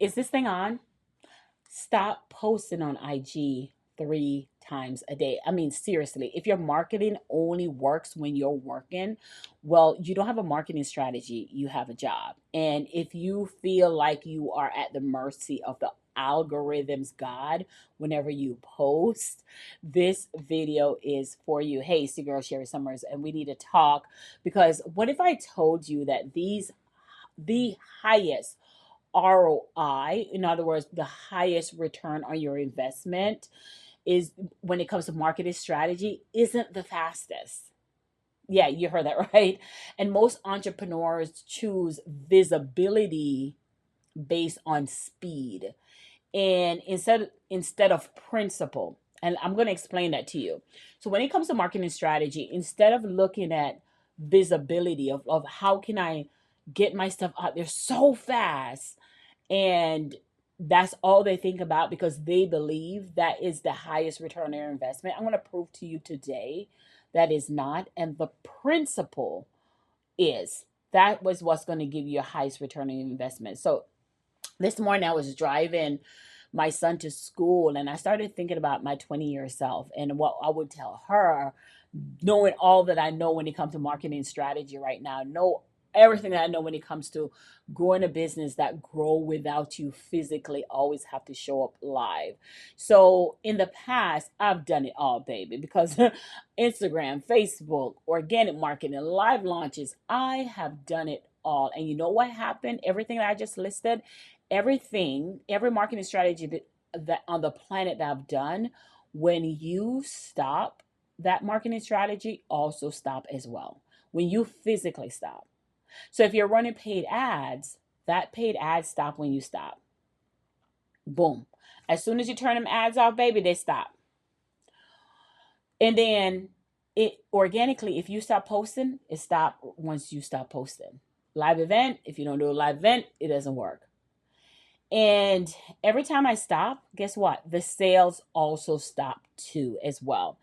Is this thing on? Stop posting on IG 3 times a day. I mean, seriously, if your marketing only works when you're working, well, you don't have a marketing strategy, you have a job. And if you feel like you are at the mercy of the algorithm's God whenever you post, this video is for you. Hey, it's your girl Sherry Summers, and we need to talk because what if I told you that the highest ROI, in other words, the highest return on your investment is when it comes to marketing strategy, isn't the fastest. Yeah, you heard that right. And most entrepreneurs choose visibility based on speed and instead of principle. And I'm going to explain that to you. So when it comes to marketing strategy, instead of looking at visibility of how can I get my stuff out there so fast, and that's all they think about because they believe that is the highest return on their investment. I'm going to prove to you today that is not. And the principle is that was what's going to give you a highest return on investment. So this morning I was driving my son to school and I started thinking about my 20-year self and what I would tell her, knowing all that I know when it comes to marketing strategy right now, know everything that I know when it comes to growing a business that grow without you physically always have to show up live. So in the past, I've done it all, baby, because Instagram, Facebook, organic marketing, live launches, I have done it all. And you know what happened? Everything that I just listed, every marketing strategy that on the planet that I've done, when you stop that marketing strategy, also stop as well. When you physically stop. So if you're running paid ads, that paid ads stop when you stop. Boom. As soon as you turn them ads off, baby, they stop. And then it organically, if you stop posting, it stop once you stop posting. Live event, if you don't do a live event, it doesn't work. And every time I stop, guess what? The sales also stop too as well.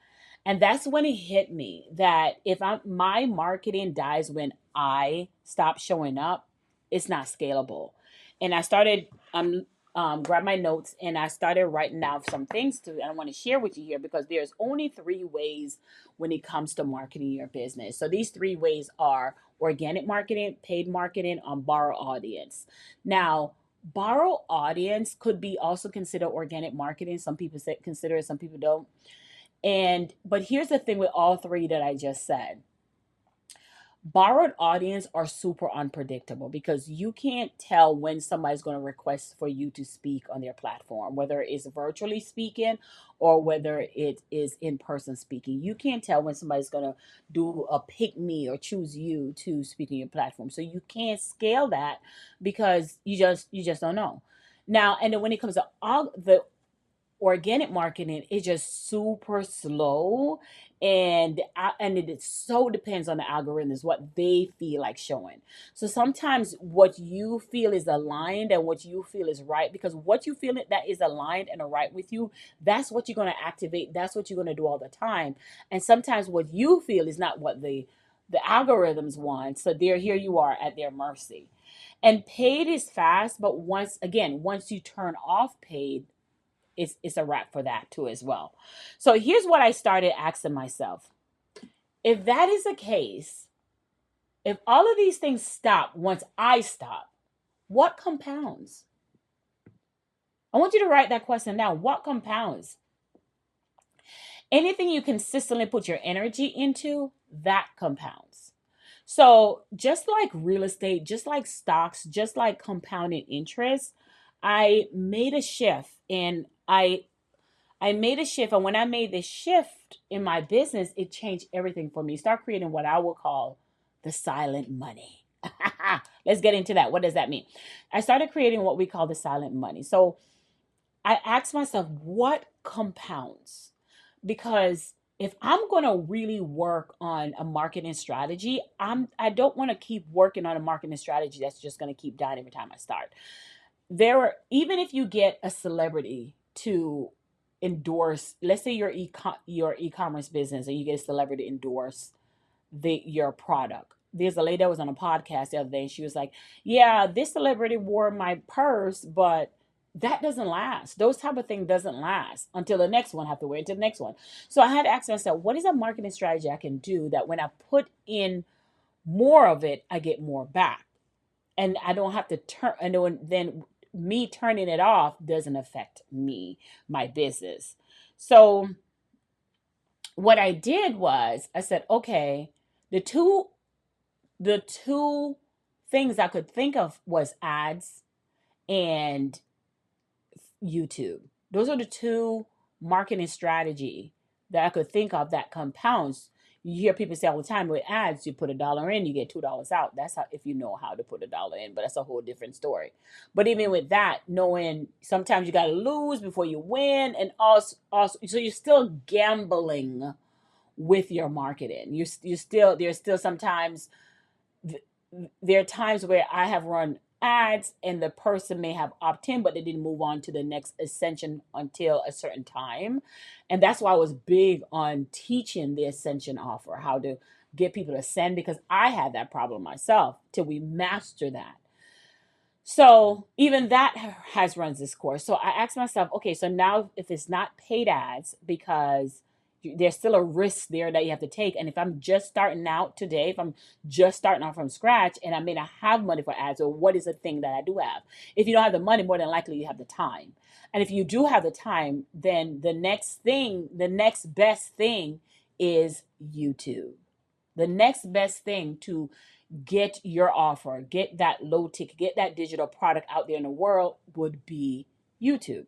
And that's when it hit me that if my marketing dies when I stop showing up, it's not scalable. And I started grab my notes and I started writing down some things to I want to share with you here because there's only 3 ways when it comes to marketing your business. So these 3 ways are organic marketing, paid marketing, on borrow audience. Now, borrow audience could be also considered organic marketing. Some people say consider it, some people don't. And but here's the thing with all 3 that I just said. Borrowed audience are super unpredictable because you can't tell when somebody's going to request for you to speak on their platform, whether it's virtually speaking or whether it is in person speaking. You can't tell when somebody's going to do a pick me or choose you to speak on your platform. So you can't scale that because you just don't know. Now, and then when it comes to all the organic marketing is just super slow, and it so depends on the algorithms what they feel like showing. So sometimes what you feel is aligned and what you feel is right, because what you feel that is aligned and right with you, that's what you're going to activate, that's what you're going to do all the time. And sometimes what you feel is not what the algorithms want, so there here you are at their mercy. And paid is fast, but once you turn off paid, it's a wrap for that too as well. So here's what I started asking myself. If that is the case, if all of these things stop once I stop, what compounds? I want you to write that question down. What compounds? Anything you consistently put your energy into, that compounds. So just like real estate, just like stocks, just like compounded interest, I made a shift and I made a shift, and when I made this shift in my business, it changed everything for me. Start creating what I will call the silent money. Let's get into that. What does that mean? I started creating what we call the silent money. So I asked myself, what compounds? Because if I'm going to really work on a marketing strategy, I don't want to keep working on a marketing strategy that's just going to keep dying every time I start. Even if you get a celebrity to endorse, let's say your e-commerce business and you get a celebrity to endorse your product, there's a lady that was on a podcast the other day, and she was like, "Yeah, this celebrity wore my purse, but that doesn't last. Those type of thing doesn't last until the next one. Have to wait until the next one." So I had to ask myself, what is a marketing strategy I can do that when I put in more of it, I get more back, and I don't have to turn. And then me turning it off doesn't affect me, my business. So what I did was I said, okay, the two the two things I could think of was ads and YouTube. Those are the two marketing strategy that I could think of that compounds. You hear people say all the time with ads, you put $1 in, you get $2 out. That's how, if you know how to put $1 in, but that's a whole different story. But even with that, knowing sometimes you got to lose before you win, and also, so you're still gambling with your marketing. You still, there's still sometimes, there are times where I have run ads and the person may have opt in, but they didn't move on to the next ascension until a certain time. And that's why I was big on teaching the ascension offer, how to get people to send, because I had that problem myself till we master that. So even that has runs this course. So I asked myself, okay, so now if it's not paid ads, because there's still a risk there that you have to take. And if I'm just starting out today, if I'm just starting out from scratch and I may not have money for ads, or what is the thing that I do have? If you don't have the money, more than likely you have the time. And if you do have the time, then the next best thing is YouTube. The next best thing to get your offer, get that low ticket, get that digital product out there in the world would be YouTube,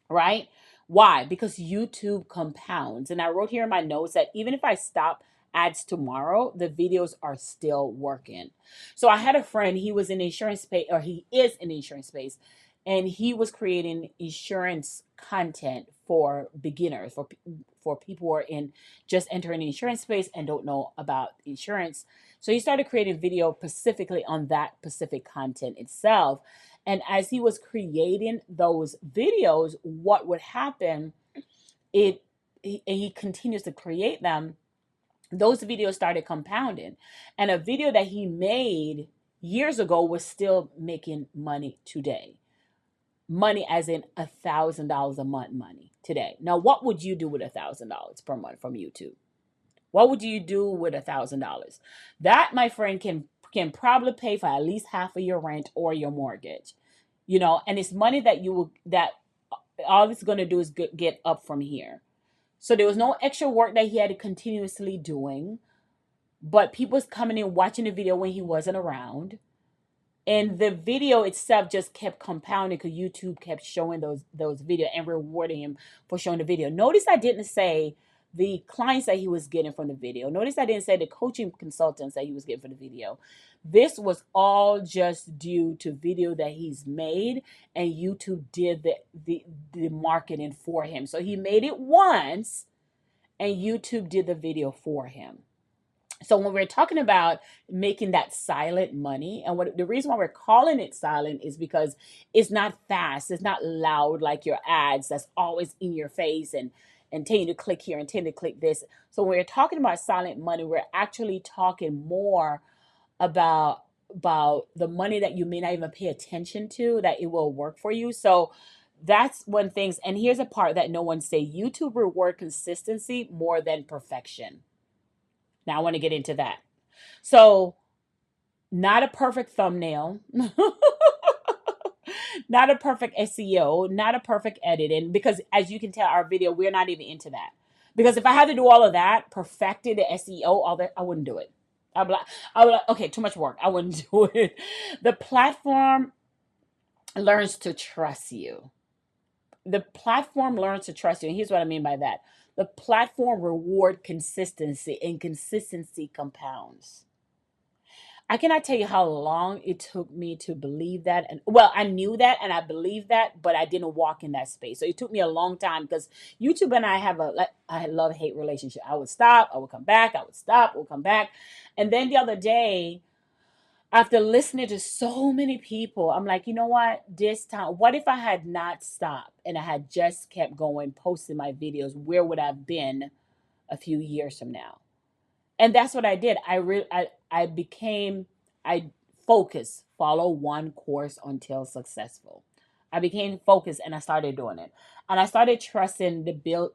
right? Why? Because YouTube compounds. And I wrote here in my notes that even if I stop ads tomorrow, the videos are still working. So I had a friend, he was in the insurance space, or he is in the insurance space, and he was creating insurance content for beginners, for people who are in just entering the insurance space and don't know about insurance. So he started creating video specifically on that specific content itself. And as he was creating those videos, what would happen, he continues to create them, those videos started compounding. And a video that he made years ago was still making money today. Money as in $1,000 a month money today. Now, what would you do with $1,000 per month from YouTube? What would you do with $1,000? That, my friend, can probably pay for at least half of your rent or your mortgage. And it's money that all it's going to do is get up from here. So there was no extra work that he had to continuously doing, but people was coming in watching the video when he wasn't around. And the video itself just kept compounding because YouTube kept showing those video and rewarding him for showing the video. Notice I didn't say the clients that he was getting from the video. Notice I didn't say the coaching consultants that he was getting from the video. This was all just due to video that he's made, and YouTube did the marketing for him. So he made it once, and YouTube did the video for him. So when we're talking about making that silent money, and what the reason why we're calling it silent is because it's not fast, it's not loud like your ads that's always in your face and telling you to click here and telling you to click this. So when we're talking about silent money, we're actually talking more about the money that you may not even pay attention to, that it will work for you. So that's one thing. And here's a part that no one say: YouTube reward consistency more than perfection. Now I want to get into that. So, not a perfect thumbnail, not a perfect SEO, not a perfect editing, because as you can tell, our video, we're not even into that. Because if I had to do all of that, perfected the SEO, all that, I wouldn't do it. I would okay, too much work. I wouldn't do it. The platform learns to trust you. The platform learns to trust you. And here's what I mean by that. The platform reward consistency, and consistency compounds. I cannot tell you how long it took me to believe that. And well, I knew that and I believed that, but I didn't walk in that space. So it took me a long time, because YouTube and I have a love-hate relationship. I would stop, I would come back, I would stop, I would come back. And then the other day, after listening to so many people, I'm like, you know what? This time, what if I had not stopped and I had just kept going, posting my videos? Where would I have been a few years from now? And that's what I did. I became, I focus, follow one course until successful. I became focused and I started doing it. And I started trusting the bill,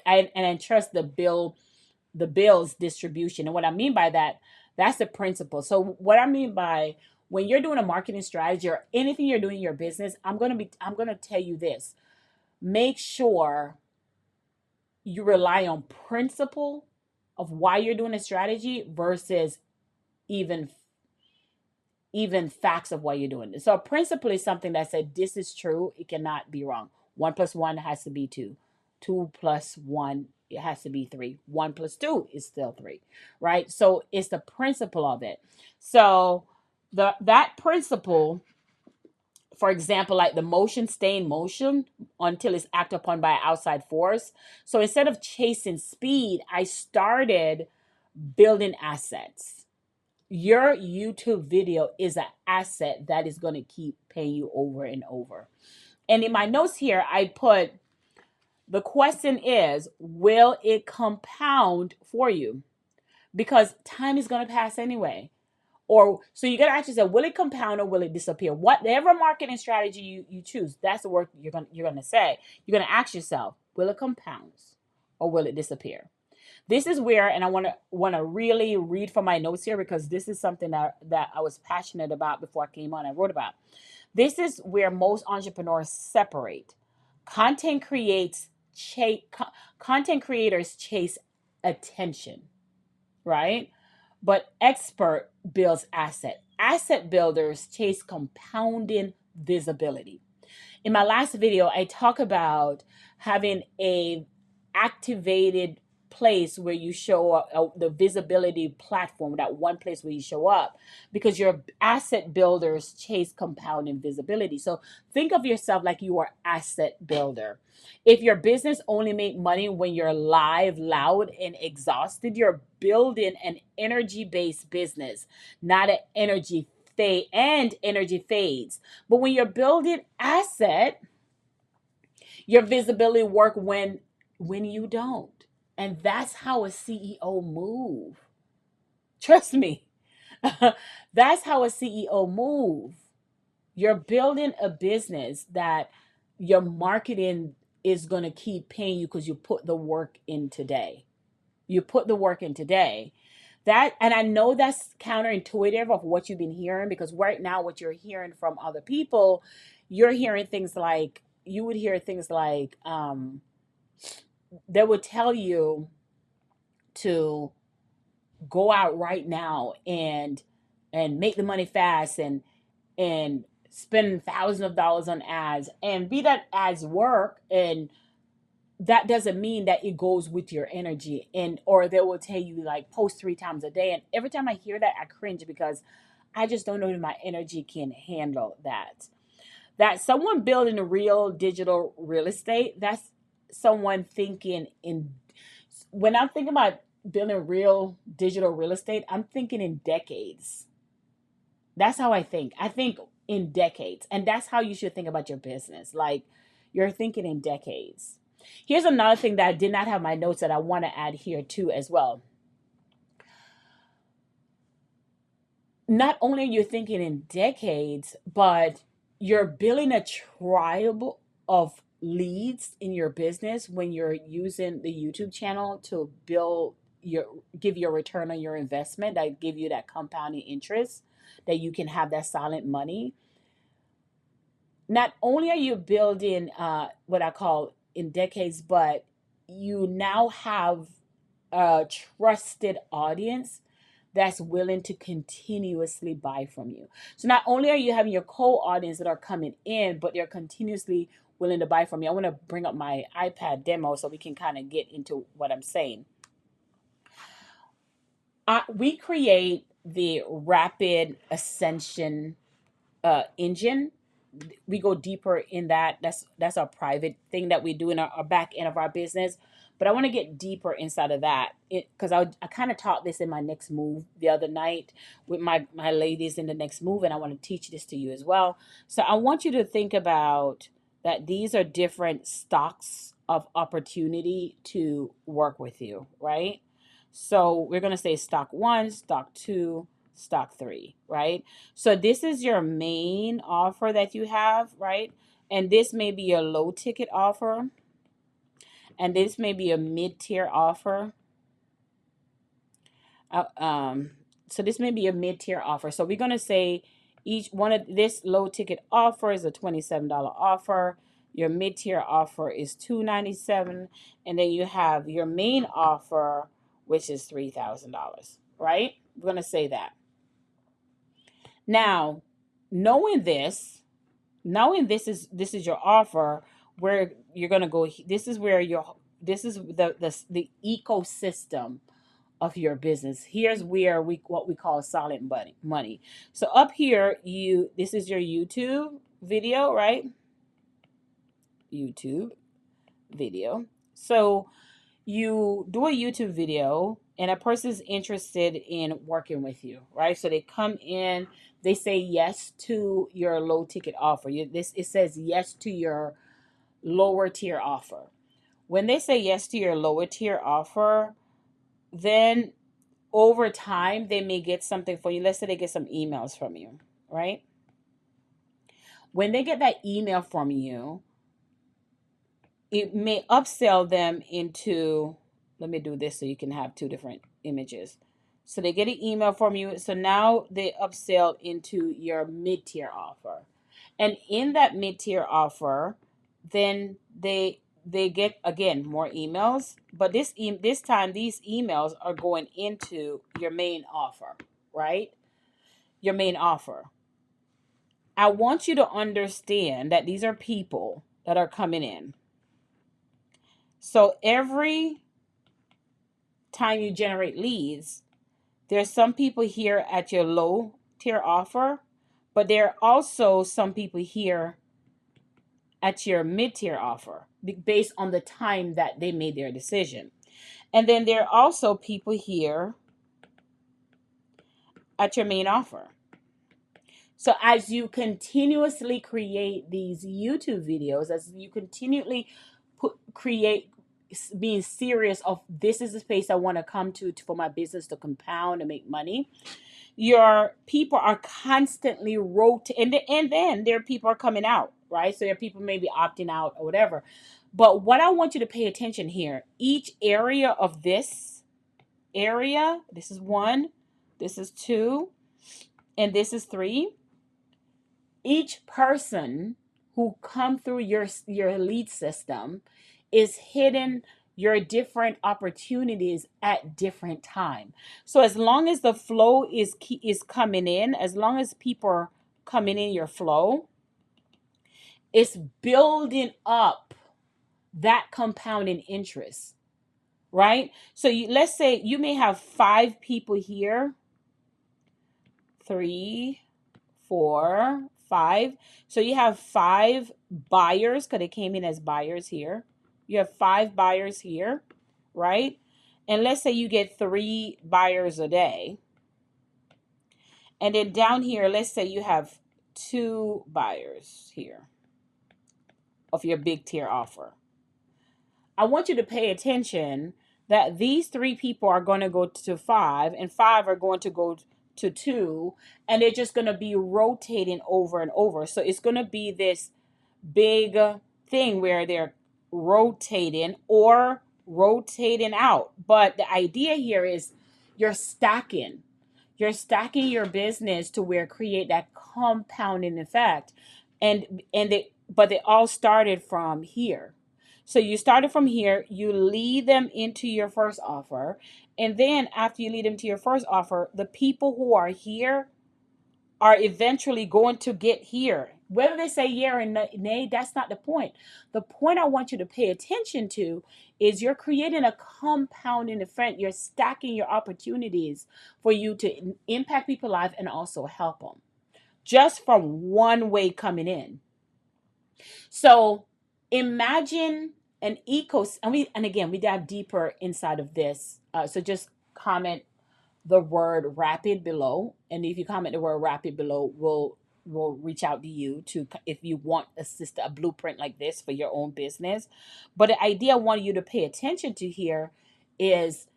and I trust the bills distribution. And what I mean by that, that's the principle. So what I mean by, when you're doing a marketing strategy or anything you're doing in your business, I'm gonna tell you this. Make sure you rely on principle of why you're doing a strategy versus even even facts of why you're doing this. So a principle is something that said this is true, it cannot be wrong. 1 plus 1 has to be 2. 2 plus 1, it has to be 3. 1 plus 2 is still 3, right? So it's the principle of it. So that principle, for example, like the motion stay in motion until it's acted upon by an outside force. So instead of chasing speed, I started building assets. Your YouTube video is an asset that is going to keep paying you over and over. And in my notes here, I put, the question is, will it compound for you? Because time is going to pass anyway. Or so you got to ask yourself, will it compound or will it disappear? Whatever marketing strategy you choose, that's the word you're gonna say. You're gonna ask yourself, will it compound or will it disappear? This is where, and I wanna really read from my notes here, because this is something that I was passionate about before I came on. I wrote about. This is where most entrepreneurs separate. Content creates content creators chase attention, right? But expert builds asset. Asset builders chase compounding visibility. In my last video, I talk about having a activated place where you show up, the visibility platform, that one place where you show up, because your asset builders chase compounding visibility. So think of yourself like you are asset builder. If your business only make money when you're live, loud, and exhausted, you're building an energy-based business, not an energy fades. But when you're building asset, your visibility work when you don't. And that's how a CEO move. Trust me. That's how a CEO move. You're building a business that your marketing is going to keep paying you because you put the work in today. You put the work in today. That, and I know that's counterintuitive of what you've been hearing, because right now what you're hearing from other people, you're hearing things like, you would hear things like, they would tell you to go out right now and make the money fast and spend thousands of dollars on ads, and be that ads work, and that doesn't mean that it goes with your energy. And or they will tell you like post 3 times a day, and every time I hear that I cringe, because I just don't know if my energy can handle that. That someone building a real digital real estate, that's someone thinking in, when I'm thinking about building real digital real estate, I'm thinking in decades. That's how I think. I think in decades. And that's how you should think about your business. Like, you're thinking in decades. Here's another thing that I did not have my notes that I want to add here too as well. Not only are you thinking in decades, but you're building a tribe of leads in your business when you're using the YouTube channel to build your, give you a return on your investment, that give you that compounding interest, that you can have that silent money. Not only are you building what I call in decades, but you now have a trusted audience that's willing to continuously buy from you. So not only are you having your cold audience that are coming in, but they're continuously willing to buy from you. I want to bring up my iPad demo so we can kind of get into what I'm saying. We create the rapid ascension engine. We go deeper in that. That's our private thing that we do in our back end of our business. But I want to get deeper inside of that, because I kind of taught this in my next move the other night with my ladies in the next move, and I want to teach this to you as well. So I want you to think about that these are different stocks of opportunity to work with you, right? So we're going to say stock 1, stock 2, stock 3, right? So this is your main offer that you have, right? And this may be a low ticket offer, and this may be a mid-tier offer. Uh, um, so this may be a mid-tier offer. So we're going to say each one of this low ticket offer is a $27 offer. Your mid-tier offer is $297, and then you have your main offer, which is $3,000, right? We're going to say that. Now, knowing this is your offer, where you're going to go, this is the ecosystem of your business. Here's where what we call solid money. So up here, this is your YouTube video, right? YouTube video. So you do a YouTube video and a person's interested in working with you, right? So they come in, they say yes to your low ticket offer. It says yes to your lower tier offer. When they say yes to your lower tier offer, then over time they may get something for you. Let's say they get some emails from you, right? When they get that email from you, it may upsell them into, let me do this so you can have two different images. So they get an email from you. So now they upsell into your mid-tier offer. And in that mid-tier offer, then they get again more emails, but this time these emails are going into your main offer, right? Your main offer. I want you to understand that these are people that are coming in. So every time you generate leads, there's some people here at your low tier offer, but there are also some people here at your mid tier offer based on the time that they made their decision. And then there are also people here at your main offer. So as you continuously create these YouTube videos, as you continually create, being serious of this is the space I want to come to for my business to compound and make money, your people are constantly rotating, and then there are people are coming out, right? So there are people maybe opting out or whatever. But what I want you to pay attention here, each area of this area, this is 1, this is 2, and this is 3. Each person who come through your lead system is hitting your different opportunities at different time. So as long as the flow is coming in, as long as people are coming in your flow, it's building up that compounding interest, right? So let's say you may have 5 people here, 3, 4, 5. So you have 5 buyers because they came in as buyers here. You have 5 buyers here, right? And let's say you get 3 buyers a day. And then down here, let's say you have 2 buyers here of your big tier offer. I want you to pay attention that these 3 people are going to go to 5, and 5 are going to go to 2, and they're just going to be rotating over and over. So it's going to be this big thing where they're rotating or rotating out. But the idea here is you're stacking. You're stacking your business to where create that compounding effect. But they all started from here. So you started from here, you lead them into your first offer, and then after you lead them to your first offer, the people who are here are eventually going to get here. Whether they say yeah or nay, that's not the point. The point I want you to pay attention to is you're creating a compounding effect. You're stacking your opportunities for you to impact people's life and also help them just from one way coming in. So imagine an and again, we dive deeper inside of this. So just comment the word rapid below, and if you comment the word rapid below, we'll reach out to you to, if you want a blueprint like this for your own business. But the idea I want you to pay attention to here is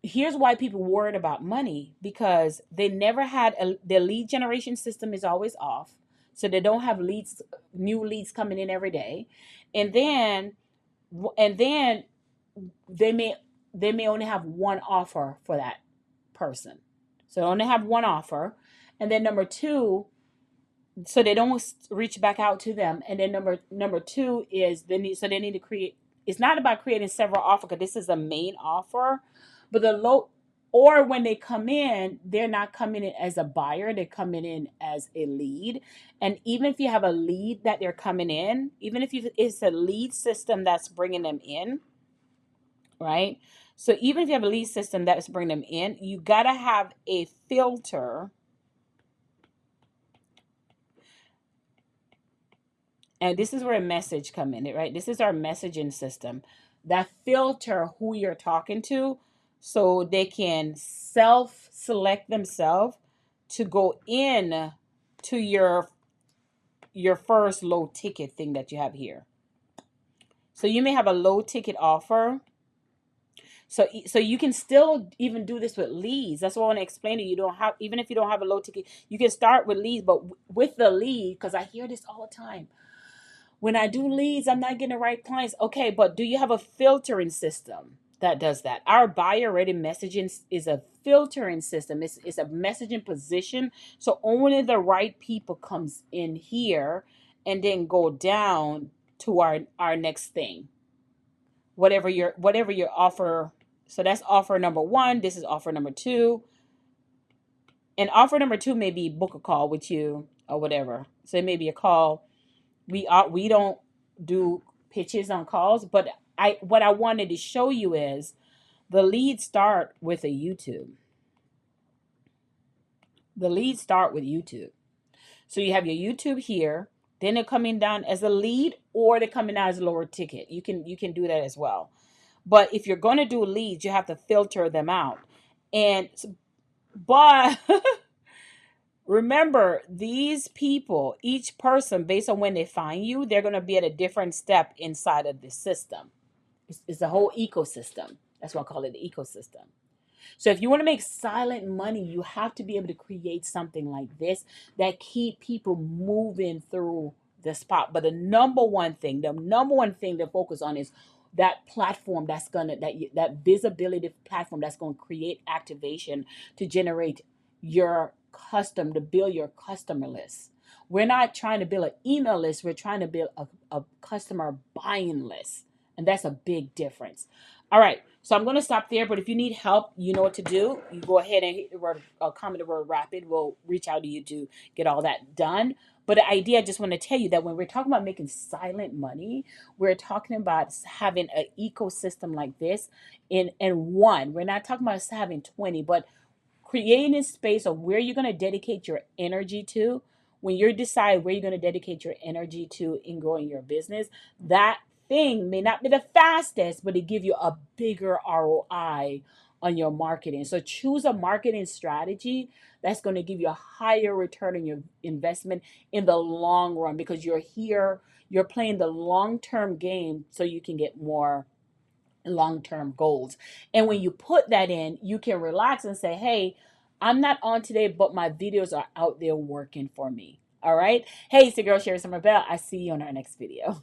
here's why people worried about money, because they never had their lead generation system is always off, so they don't have leads, new leads coming in every day. And then and then they may only have one offer for that person, so they only have one offer. And then number two, so they don't reach back out to them. And then number two is they need to create. It's not about creating several offers, because this is the main offer, but the low, or when they come in, they're not coming in as a buyer, they're coming in as a lead. And even if you have a lead that they're coming in, even if it's a lead system that's bringing them in, right? So even if you have a lead system that's bringing them in, you gotta have a filter. And this is where a message come in, right? This is our messaging system that filter who you're talking to, so they can select themselves to go in to your first low ticket thing that you have here. So you may have a low ticket offer. So you can still even do this with leads. That's what I want to explain to you. You don't have, even if you don't have a low ticket, you can start with leads. But with the lead, because I hear this all the time, when I do leads, I'm not getting the right clients. Okay, but do you have a filtering system that does that? Our buyer ready messaging is a filtering system. It's a messaging position. So only the right people comes in here and then go down to our next thing. Whatever your offer. So that's offer number one. This is offer number two. And offer number two may be book a call with you or whatever. So it may be a call. We don't do pitches on calls, but what I wanted to show you is the leads start with a YouTube. The leads start with YouTube. So you have your YouTube here, then they're coming down as a lead, or they're coming down as a lower ticket. You can do that as well. But if you're going to do leads, you have to filter them out. And but remember, these people, each person, based on when they find you, they're going to be at a different step inside of the system. It's the whole ecosystem. That's why I call it the ecosystem. So if you want to make silent money, you have to be able to create something like this that keep people moving through the spot. But the number one thing to focus on is that platform that visibility platform that's going to create activation to generate your to build your customer list. We're not trying to build an email list. We're trying to build a customer buying list. And that's a big difference. All right. So I'm going to stop there. But if you need help, you know what to do. You go ahead and hit the word, comment the word rapid. We'll reach out to you to get all that done. But the idea, I just want to tell you that when we're talking about making silent money, we're talking about having an ecosystem like this in one. We're not talking about us having 20, but creating space of where you're going to dedicate your energy to. When you decide where you're going to dedicate your energy to in growing your business, that thing may not be the fastest, but it give you a bigger ROI on your marketing. So choose a marketing strategy that's going to give you a higher return on your investment in the long run, because you're playing the long-term game so you can get more long-term goals. And when you put that in, you can relax and say, hey, I'm not on today, but my videos are out there working for me. All right. Hey, it's your girl Sherry Summer Bell. I see you on our next video.